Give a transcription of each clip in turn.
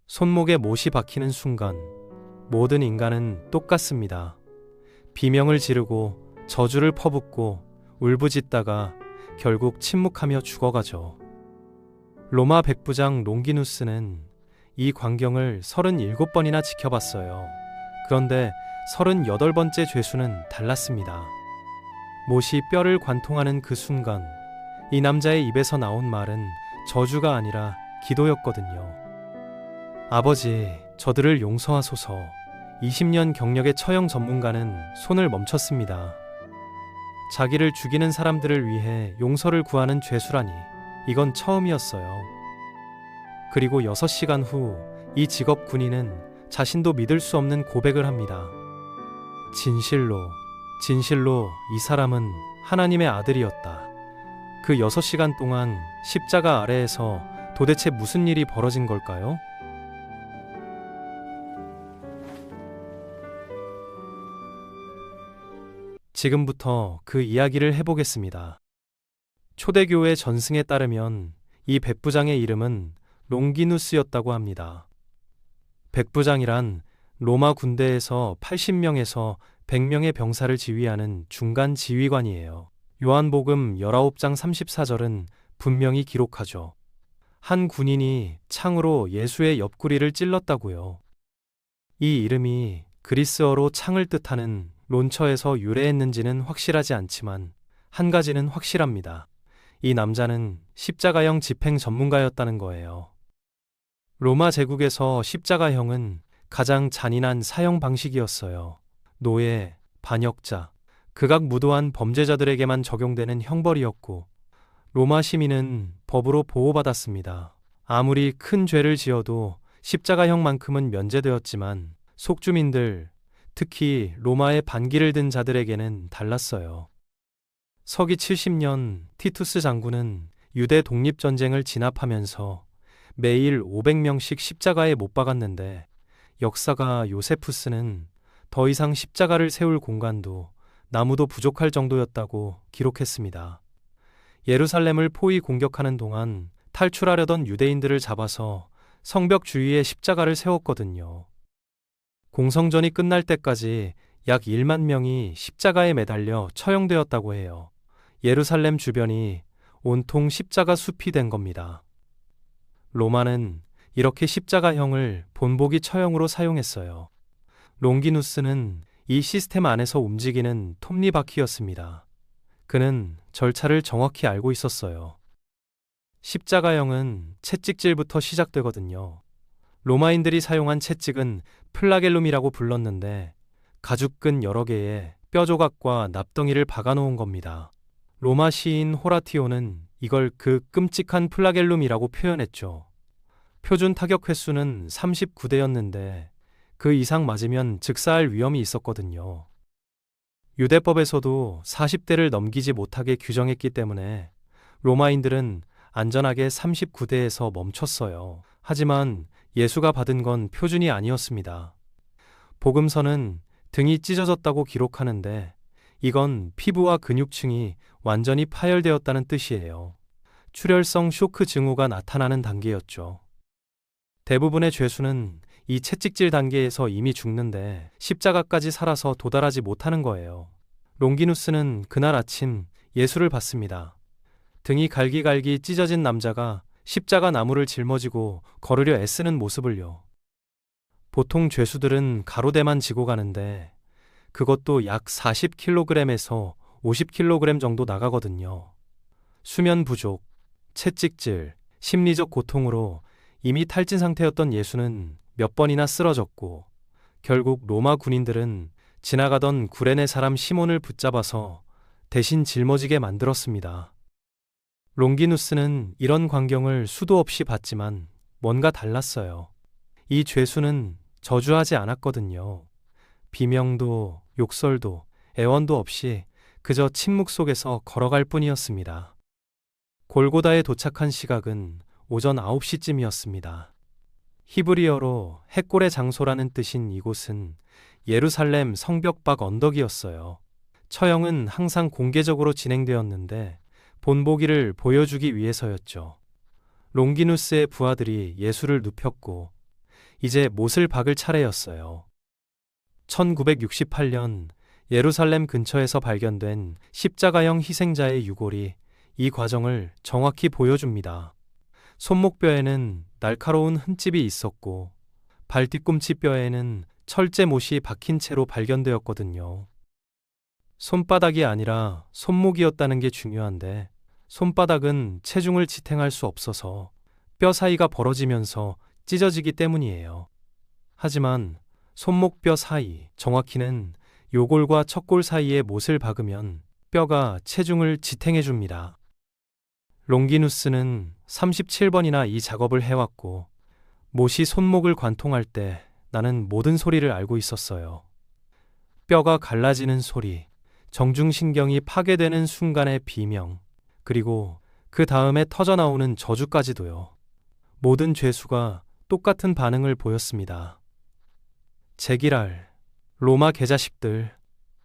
손목에 못이 박히는 순간 모든 인간은 똑같습니다. 비명을 지르고 저주를 퍼붓고 울부짖다가 결국 침묵하며 죽어가죠. 로마 백부장 롱기누스는 이 광경을 37번이나 지켜봤어요. 그런데 38번째 죄수는 달랐습니다. 못이 뼈를 관통하는 그 순간 이 남자의 입에서 나온 말은 저주가 아니라 기도였거든요. 아버지, 저들을 용서하소서. 20년 경력의 처형 전문가는 손을 멈췄습니다. 자기를 죽이는 사람들을 위해 용서를 구하는 죄수라니 이건 처음이었어요. 그리고 6시간 후 이 직업 군인은 자신도 믿을 수 없는 고백을 합니다. 진실로 이 사람은 하나님의 아들이었다. 그 6시간 동안 십자가 아래에서 도대체 무슨 일이 벌어진 걸까요? 지금부터 그 이야기를 해보겠습니다. 초대교회 전승에 따르면 이 백부장의 이름은 롱기누스였다고 합니다. 백부장이란 로마 군대에서 80명에서 100명의 병사를 지휘하는 중간 지휘관이에요. 요한복음 19장 34절은 분명히 기록하죠. 한 군인이 창으로 예수의 옆구리를 찔렀다고요. 이 이름이 그리스어로 창을 뜻하는 론처에서 유래했는지는 확실하지 않지만 한 가지는 확실합니다. 이 남자는 십자가형 집행 전문가였다는 거예요. 로마 제국에서 십자가형은 가장 잔인한 사형 방식이었어요. 노예, 반역자, 극악무도한 범죄자들에게만 적용되는 형벌이었고 로마 시민은 법으로 보호받았습니다. 아무리 큰 죄를 지어도 십자가형만큼은 면제되었지만 속주민들, 특히 로마의 반기를 든 자들에게는 달랐어요. 서기 70년 티투스 장군은 유대 독립전쟁을 진압하면서 매일 500명씩 십자가에 못 박았는데 역사가 요세푸스는 더 이상 십자가를 세울 공간도 나무도 부족할 정도였다고 기록했습니다. 예루살렘을 포위 공격하는 동안 탈출하려던 유대인들을 잡아서 성벽 주위에 십자가를 세웠거든요. 공성전이 끝날 때까지 약 1만 명이 십자가에 매달려 처형되었다고 해요. 예루살렘 주변이 온통 십자가 숲이 된 겁니다. 로마는 이렇게 십자가형을 본보기 처형으로 사용했어요. 롱기누스는 이 시스템 안에서 움직이는 톱니바퀴였습니다. 그는 절차를 정확히 알고 있었어요. 십자가형은 채찍질부터 시작되거든요. 로마인들이 사용한 채찍은 플라겔룸이라고 불렀는데 가죽끈 여러 개에 뼈 조각과 납덩이를 박아놓은 겁니다. 로마 시인 호라티오는 이걸 그 끔찍한 플라겔룸이라고 표현했죠. 표준 타격 횟수는 39대였는데 그 이상 맞으면 즉사할 위험이 있었거든요. 유대법에서도 40대를 넘기지 못하게 규정했기 때문에 로마인들은 안전하게 39대에서 멈췄어요. 하지만 예수가 받은 건 표준이 아니었습니다. 복음서는 등이 찢어졌다고 기록하는데 이건 피부와 근육층이 완전히 파열되었다는 뜻이에요. 출혈성 쇼크 증후가 나타나는 단계였죠. 대부분의 죄수는 이 채찍질 단계에서 이미 죽는데 십자가까지 살아서 도달하지 못하는 거예요. 롱기누스는 그날 아침 예수를 봤습니다. 등이 갈기갈기 찢어진 남자가 십자가 나무를 짊어지고 걸으려 애쓰는 모습을요. 보통 죄수들은 가로대만 지고 가는데 그것도 약 40kg에서 50kg 정도 나가거든요. 수면 부족, 채찍질, 심리적 고통으로 이미 탈진 상태였던 예수는 몇 번이나 쓰러졌고 결국 로마 군인들은 지나가던 구레네 사람 시몬을 붙잡아서 대신 짊어지게 만들었습니다. 롱기누스는 이런 광경을 수도 없이 봤지만 뭔가 달랐어요. 이 죄수는 저주하지 않았거든요. 비명도 욕설도 애원도 없이 그저 침묵 속에서 걸어갈 뿐이었습니다. 골고다에 도착한 시각은 오전 9시쯤이었습니다. 히브리어로 핵골의 장소라는 뜻인 이곳은 예루살렘 성벽 밖 언덕이었어요. 처형은 항상 공개적으로 진행되었는데 본보기를 보여주기 위해서였죠. 롱기누스의 부하들이 예수를 눕혔고 이제 못을 박을 차례였어요. 1968년 예루살렘 근처에서 발견된 십자가형 희생자의 유골이 이 과정을 정확히 보여줍니다. 손목뼈에는 날카로운 흠집이 있었고 발 뒤꿈치 뼈에는 철제 못이 박힌 채로 발견되었거든요. 손바닥이 아니라 손목이었다는 게 중요한데 손바닥은 체중을 지탱할 수 없어서 뼈 사이가 벌어지면서 찢어지기 때문이에요. 하지만 손목뼈 사이, 정확히는 요골과 척골 사이에 못을 박으면 뼈가 체중을 지탱해 줍니다. 롱기누스는 37번이나 이 작업을 해왔고 못이 손목을 관통할 때 나는 모든 소리를 알고 있었어요. 뼈가 갈라지는 소리, 정중신경이 파괴되는 순간의 비명, 그리고 그 다음에 터져나오는 저주까지도요. 모든 죄수가 똑같은 반응을 보였습니다. 제기랄, 로마 개자식들,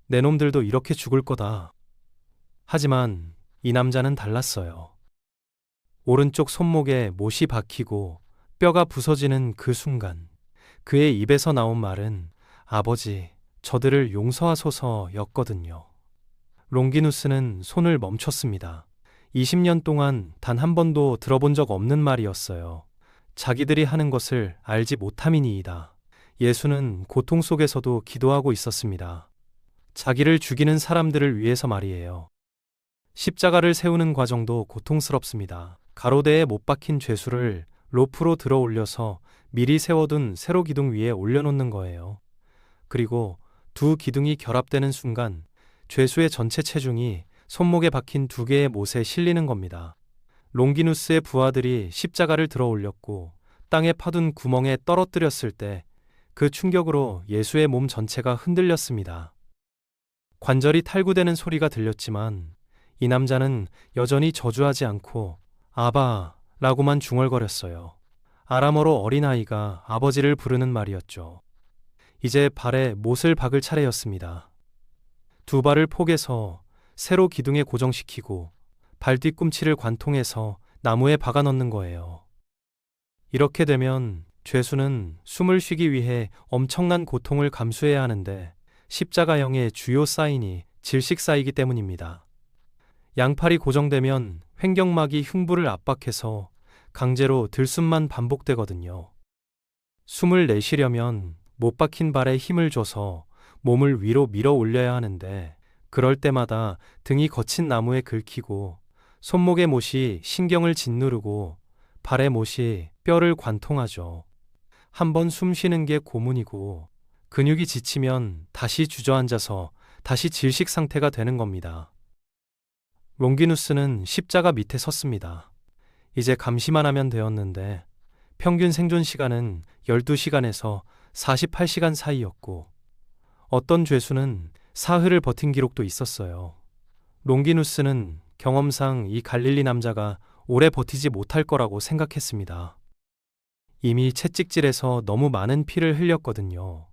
내 놈들도 이렇게 죽을 거다. 하지만 이 남자는 달랐어요. 오른쪽 손목에 못이 박히고 뼈가 부서지는 그 순간, 그의 입에서 나온 말은 아버지, 저들을 용서하소서였거든요. 롱기누스는 손을 멈췄습니다. 20년 동안 단 한 번도 들어본 적 없는 말이었어요. 자기들이 하는 것을 알지 못함이니이다. 예수는 고통 속에서도 기도하고 있었습니다. 자기를 죽이는 사람들을 위해서 말이에요. 십자가를 세우는 과정도 고통스럽습니다. 가로대에 못 박힌 죄수를 로프로 들어 올려서 미리 세워둔 세로 기둥 위에 올려놓는 거예요. 그리고 두 기둥이 결합되는 순간 죄수의 전체 체중이 손목에 박힌 두 개의 못에 실리는 겁니다. 롱기누스의 부하들이 십자가를 들어 올렸고 땅에 파둔 구멍에 떨어뜨렸을 때 그 충격으로 예수의 몸 전체가 흔들렸습니다. 관절이 탈구되는 소리가 들렸지만 이 남자는 여전히 저주하지 않고 아바 라고만 중얼거렸어요. 아람어로 어린아이가 아버지를 부르는 말이었죠. 이제 발에 못을 박을 차례였습니다. 두 발을 포개서 세로 기둥에 고정시키고 발 뒤꿈치를 관통해서 나무에 박아 넣는 거예요. 이렇게 되면 죄수는 숨을 쉬기 위해 엄청난 고통을 감수해야 하는데 십자가형의 주요 사인이 질식 사이기 때문입니다. 양팔이 고정되면 횡격막이 흉부를 압박해서 강제로 들숨만 반복되거든요. 숨을 내쉬려면 못 박힌 발에 힘을 줘서 몸을 위로 밀어 올려야 하는데 그럴 때마다 등이 거친 나무에 긁히고 손목의 못이 신경을 짓누르고 발의 못이 뼈를 관통하죠. 한번 숨 쉬는 게 고문이고 근육이 지치면 다시 주저앉아서 다시 질식 상태가 되는 겁니다. 롱기누스는 십자가 밑에 섰습니다. 이제 감시만 하면 되었는데 평균 생존 시간은 12시간에서 48시간 사이였고 어떤 죄수는 사흘을 버틴 기록도 있었어요. 롱기누스는 경험상 이 갈릴리 남자가 오래 버티지 못할 거라고 생각했습니다. 이미 채찍질에서 너무 많은 피를 흘렸거든요.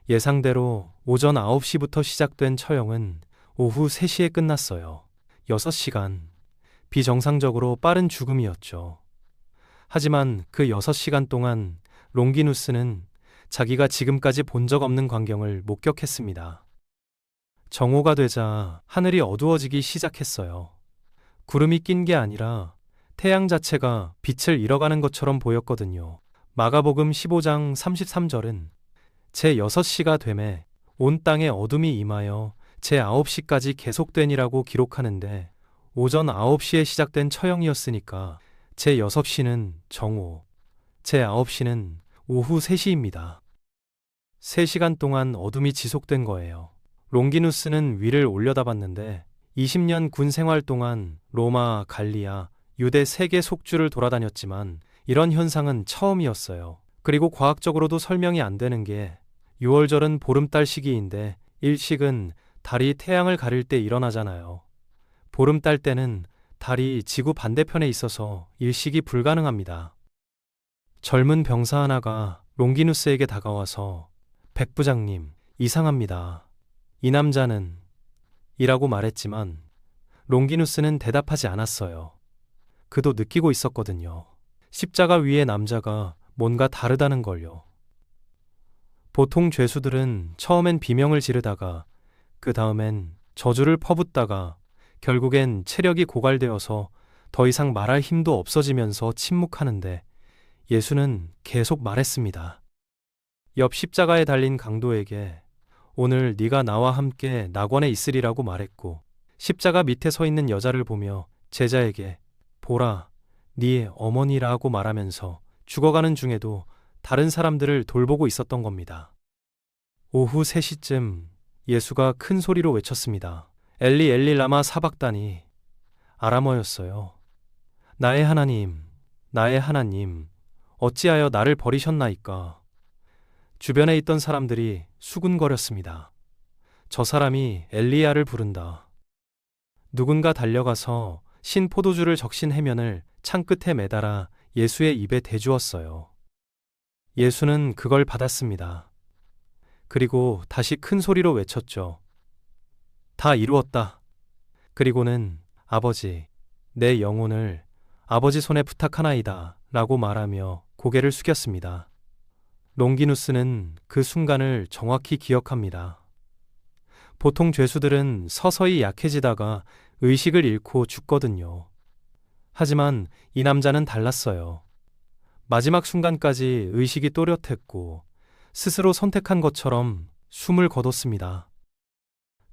예상대로 오전 9시부터 시작된 처형은 오후 3시에 끝났어요. 6시간. 비정상적으로 빠른 죽음이었죠. 하지만 그 6시간 동안 롱기누스는 자기가 지금까지 본 적 없는 광경을 목격했습니다. 정오가 되자 하늘이 어두워지기 시작했어요. 구름이 낀 게 아니라 태양 자체가 빛을 잃어가는 것처럼 보였거든요. 마가복음 15장 33절은 제 6시가 되매 온 땅에 어둠이 임하여 제 9시까지 계속되니라고 기록하는데 오전 9시에 시작된 처형이었으니까 제 6시는 정오, 제 9시는 오후 3시입니다. 3시간 동안 어둠이 지속된 거예요. 롱기누스는 위를 올려다봤는데 20년 군 생활 동안 로마, 갈리아, 유대 세계 속주를 돌아다녔지만 이런 현상은 처음이었어요. 그리고 과학적으로도 설명이 안 되는 게 6월절은 보름달 시기인데 일식은 달이 태양을 가릴 때 일어나잖아요. 보름달 때는 달이 지구 반대편에 있어서 일식이 불가능합니다. 젊은 병사 하나가 롱기누스에게 다가와서 백부장님, 이상합니다. 이 남자는 이라고 말했지만 롱기누스는 대답하지 않았어요. 그도 느끼고 있었거든요. 십자가 위에 남자가 뭔가 다르다는 걸요. 보통 죄수들은 처음엔 비명을 지르다가 그 다음엔 저주를 퍼붓다가 결국엔 체력이 고갈되어서 더 이상 말할 힘도 없어지면서 침묵하는데 예수는 계속 말했습니다. 옆 십자가에 달린 강도에게 오늘 네가 나와 함께 낙원에 있으리라고 말했고, 십자가 밑에 서 있는 여자를 보며 제자에게 보라, 네 어머니라고 말하면서 죽어가는 중에도 다른 사람들을 돌보고 있었던 겁니다. 오후 3시쯤 예수가 큰 소리로 외쳤습니다. 엘리 엘리 라마 사박다니. 아람어였어요. 나의 하나님, 나의 하나님, 어찌하여 나를 버리셨나이까. 주변에 있던 사람들이 수군거렸습니다. 저 사람이 엘리야를 부른다. 누군가 달려가서 신 포도주를 적신 해면을 창 끝에 매달아 예수의 입에 대주었어요. 예수는 그걸 받았습니다. 그리고 다시 큰 소리로 외쳤죠. 다 이루었다. 그리고는 아버지, 내 영혼을 아버지 손에 부탁하나이다 라고 말하며 고개를 숙였습니다. 롱기누스는 그 순간을 정확히 기억합니다. 보통 죄수들은 서서히 약해지다가 의식을 잃고 죽거든요. 하지만 이 남자는 달랐어요. 마지막 순간까지 의식이 또렷했고 스스로 선택한 것처럼 숨을 거뒀습니다.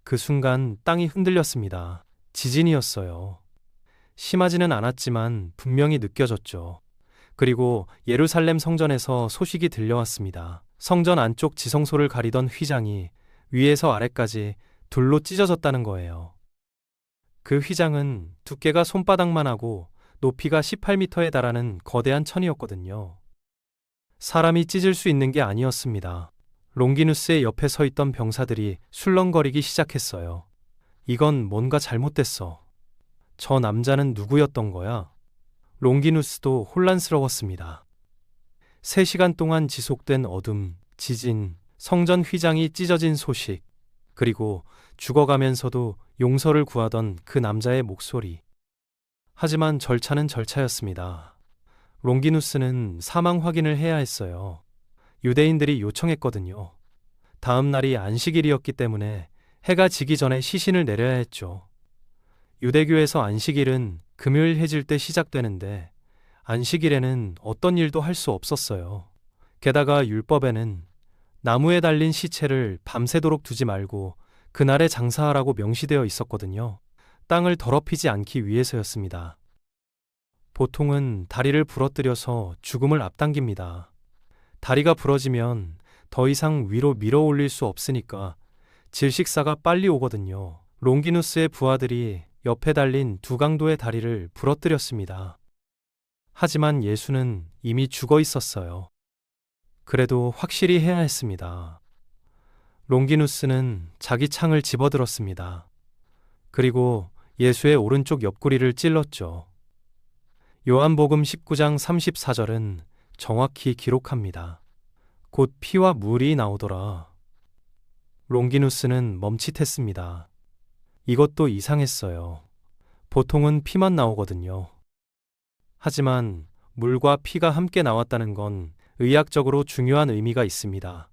그 순간 땅이 흔들렸습니다. 지진이었어요. 심하지는 않았지만 분명히 느껴졌죠. 그리고 예루살렘 성전에서 소식이 들려왔습니다. 성전 안쪽 지성소를 가리던 휘장이 위에서 아래까지 둘로 찢어졌다는 거예요. 그 휘장은 두께가 손바닥만 하고 높이가 18m에 달하는 거대한 천이었거든요. 사람이 찢을 수 있는 게 아니었습니다. 롱기누스의 옆에 서 있던 병사들이 술렁거리기 시작했어요. 이건 뭔가 잘못됐어. 저 남자는 누구였던 거야? 롱기누스도 혼란스러웠습니다. 3시간 동안 지속된 어둠, 지진, 성전 휘장이 찢어진 소식, 그리고 죽어가면서도 용서를 구하던 그 남자의 목소리. 하지만 절차는 절차였습니다. 롱기누스는 사망 확인을 해야 했어요. 유대인들이 요청했거든요. 다음 날이 안식일이었기 때문에 해가 지기 전에 시신을 내려야 했죠. 유대교에서 안식일은 금요일 해질 때 시작되는데 안식일에는 어떤 일도 할 수 없었어요. 게다가 율법에는 나무에 달린 시체를 밤새도록 두지 말고 그날에 장사하라고 명시되어 있었거든요. 땅을 더럽히지 않기 위해서였습니다. 보통은 다리를 부러뜨려서 죽음을 앞당깁니다. 다리가 부러지면 더 이상 위로 밀어 올릴 수 없으니까 질식사가 빨리 오거든요. 롱기누스의 부하들이 옆에 달린 두 강도의 다리를 부러뜨렸습니다. 하지만 예수는 이미 죽어 있었어요. 그래도 확실히 해야 했습니다. 롱기누스는 자기 창을 집어들었습니다. 그리고 예수의 오른쪽 옆구리를 찔렀죠. 요한복음 19장 34절은 정확히 기록합니다. 곧 피와 물이 나오더라. 롱기누스는 멈칫했습니다. 이것도 이상했어요. 보통은 피만 나오거든요. 하지만 물과 피가 함께 나왔다는 건 의학적으로 중요한 의미가 있습니다.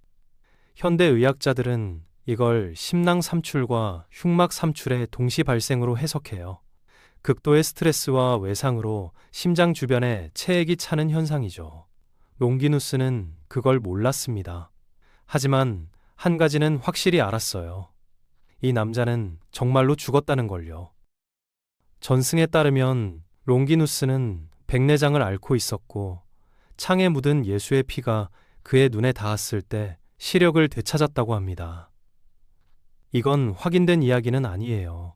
현대 의학자들은 이걸 심낭 삼출과 흉막 삼출의 동시 발생으로 해석해요. 극도의 스트레스와 외상으로 심장 주변에 체액이 차는 현상이죠. 롱기누스는 그걸 몰랐습니다. 하지만 한 가지는 확실히 알았어요. 이 남자는 정말로 죽었다는 걸요. 전승에 따르면 롱기누스는 백내장을 앓고 있었고 창에 묻은 예수의 피가 그의 눈에 닿았을 때 시력을 되찾았다고 합니다. 이건 확인된 이야기는 아니에요.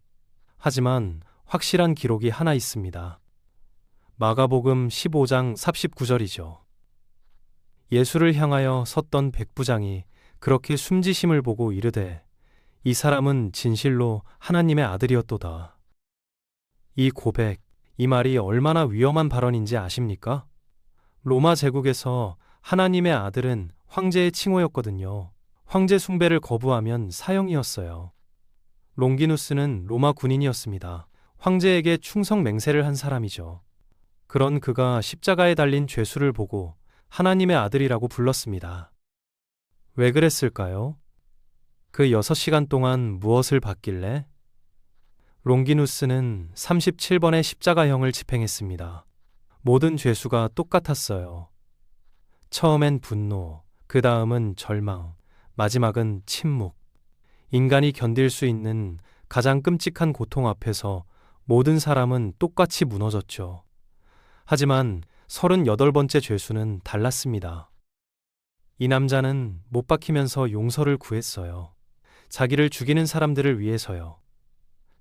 하지만 확실한 기록이 하나 있습니다. 마가복음 15장 39절이죠. 예수를 향하여 섰던 백부장이 그렇게 숨지심을 보고 이르되 이 사람은 진실로 하나님의 아들이었도다. 이 고백, 이 말이 얼마나 위험한 발언인지 아십니까? 로마 제국에서 하나님의 아들은 황제의 칭호였거든요. 황제 숭배를 거부하면 사형이었어요. 롱기누스는 로마 군인이었습니다. 황제에게 충성 맹세를 한 사람이죠. 그런 그가 십자가에 달린 죄수를 보고 하나님의 아들이라고 불렀습니다. 왜 그랬을까요? 그 6시간 동안 무엇을 봤길래? 롱기누스는 37번의 십자가형을 집행했습니다. 모든 죄수가 똑같았어요. 처음엔 분노, 그 다음은 절망, 마지막은 침묵. 인간이 견딜 수 있는 가장 끔찍한 고통 앞에서 모든 사람은 똑같이 무너졌죠. 하지만 38번째 죄수는 달랐습니다. 이 남자는 못 박히면서 용서를 구했어요. 자기를 죽이는 사람들을 위해서요.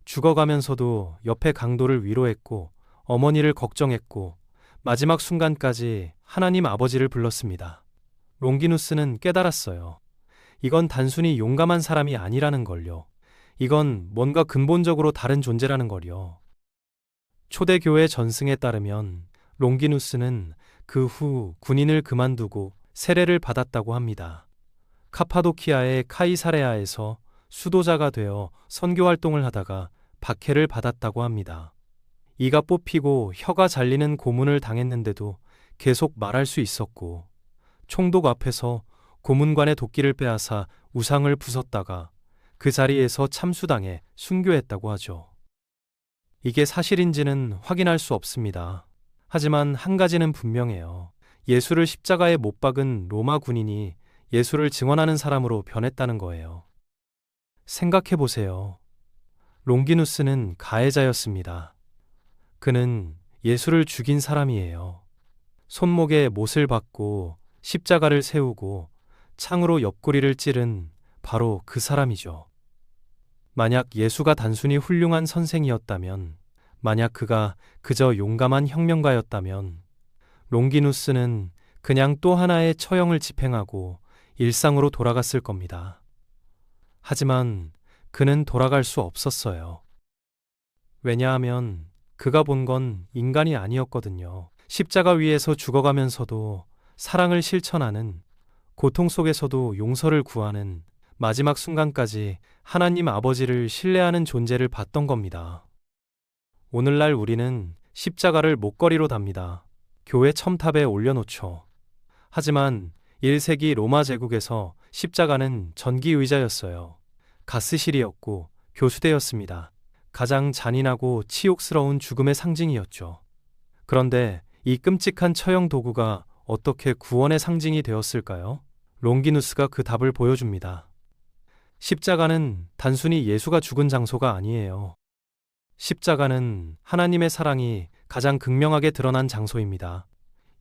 죽어가면서도 옆에 강도를 위로했고 어머니를 걱정했고 마지막 순간까지 하나님 아버지를 불렀습니다. 롱기누스는 깨달았어요. 이건 단순히 용감한 사람이 아니라는 걸요. 이건 뭔가 근본적으로 다른 존재라는 걸요. 초대교회 전승에 따르면 롱기누스는 그 후 군인을 그만두고 세례를 받았다고 합니다. 카파도키아의 카이사레아에서 수도자가 되어 선교 활동을 하다가 박해를 받았다고 합니다. 이가 뽑히고 혀가 잘리는 고문을 당했는데도 계속 말할 수 있었고, 총독 앞에서 고문관의 도끼를 빼앗아 우상을 부쉈다가 그 자리에서 참수당해 순교했다고 하죠. 이게 사실인지는 확인할 수 없습니다. 하지만 한 가지는 분명해요. 예수를 십자가에 못 박은 로마 군인이 예수를 증언하는 사람으로 변했다는 거예요. 생각해 보세요. 롱기누스는 가해자였습니다. 그는 예수를 죽인 사람이에요. 손목에 못을 박고 십자가를 세우고 창으로 옆구리를 찌른 바로 그 사람이죠. 만약 예수가 단순히 훌륭한 선생이었다면, 만약 그가 그저 용감한 혁명가였다면, 롱기누스는 그냥 또 하나의 처형을 집행하고 일상으로 돌아갔을 겁니다. 하지만 그는 돌아갈 수 없었어요. 왜냐하면 그가 본 건 인간이 아니었거든요. 십자가 위에서 죽어가면서도 사랑을 실천하는, 고통 속에서도 용서를 구하는, 마지막 순간까지 하나님 아버지를 신뢰하는 존재를 봤던 겁니다. 오늘날 우리는 십자가를 목걸이로 답니다. 교회 첨탑에 올려놓죠. 하지만 1세기 로마 제국에서 십자가는 전기의자였어요. 가스실이었고 교수대였습니다. 가장 잔인하고 치욕스러운 죽음의 상징이었죠. 그런데 이 끔찍한 처형 도구가 어떻게 구원의 상징이 되었을까요? 롱기누스가 그 답을 보여줍니다. 십자가는 단순히 예수가 죽은 장소가 아니에요. 십자가는 하나님의 사랑이 가장 극명하게 드러난 장소입니다.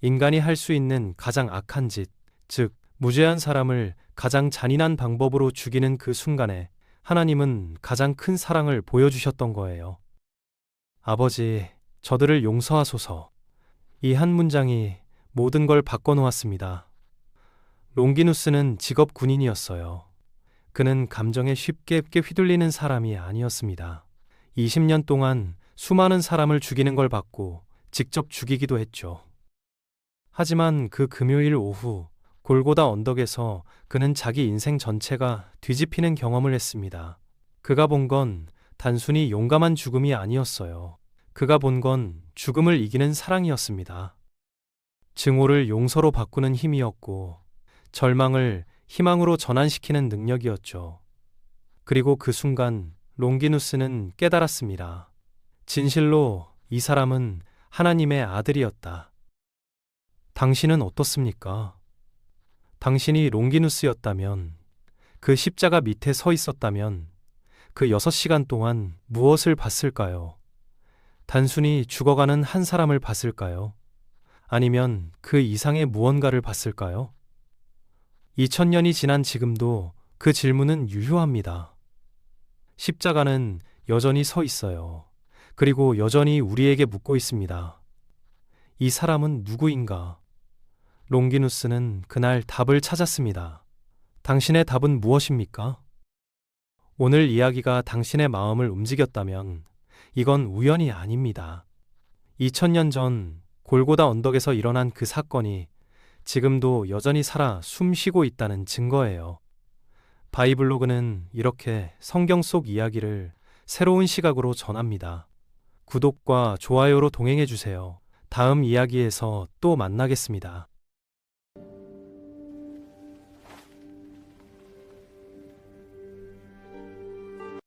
인간이 할 수 있는 가장 악한 짓, 즉 무죄한 사람을 가장 잔인한 방법으로 죽이는 그 순간에 하나님은 가장 큰 사랑을 보여주셨던 거예요. 아버지, 저들을 용서하소서. 이 한 문장이 모든 걸 바꿔놓았습니다. 롱기누스는 직업 군인이었어요. 그는 감정에 쉽게 휘둘리는 사람이 아니었습니다. 20년 동안 수많은 사람을 죽이는 걸 봤고 직접 죽이기도 했죠. 하지만 그 금요일 오후 골고다 언덕에서 그는 자기 인생 전체가 뒤집히는 경험을 했습니다. 그가 본 건 단순히 용감한 죽음이 아니었어요. 그가 본 건 죽음을 이기는 사랑이었습니다. 증오를 용서로 바꾸는 힘이었고 절망을 희망으로 전환시키는 능력이었죠. 그리고 그 순간 롱기누스는 깨달았습니다. 진실로 이 사람은 하나님의 아들이었다. 당신은 어떻습니까? 당신이 롱기누스였다면, 그 십자가 밑에 서 있었다면 그 6시간 동안 무엇을 봤을까요? 단순히 죽어가는 한 사람을 봤을까요? 아니면 그 이상의 무언가를 봤을까요? 2000년이 지난 지금도 그 질문은 유효합니다. 십자가는 여전히 서 있어요. 그리고 여전히 우리에게 묻고 있습니다. 이 사람은 누구인가? 롱기누스는 그날 답을 찾았습니다. 당신의 답은 무엇입니까? 오늘 이야기가 당신의 마음을 움직였다면 이건 우연이 아닙니다. 2000년 전 골고다 언덕에서 일어난 그 사건이 지금도 여전히 살아 숨쉬고 있다는 증거예요. 바이블로그는 이렇게 성경 속 이야기를 새로운 시각으로 전합니다. 구독과 좋아요로 동행해 주세요. 다음 이야기에서 또 만나겠습니다.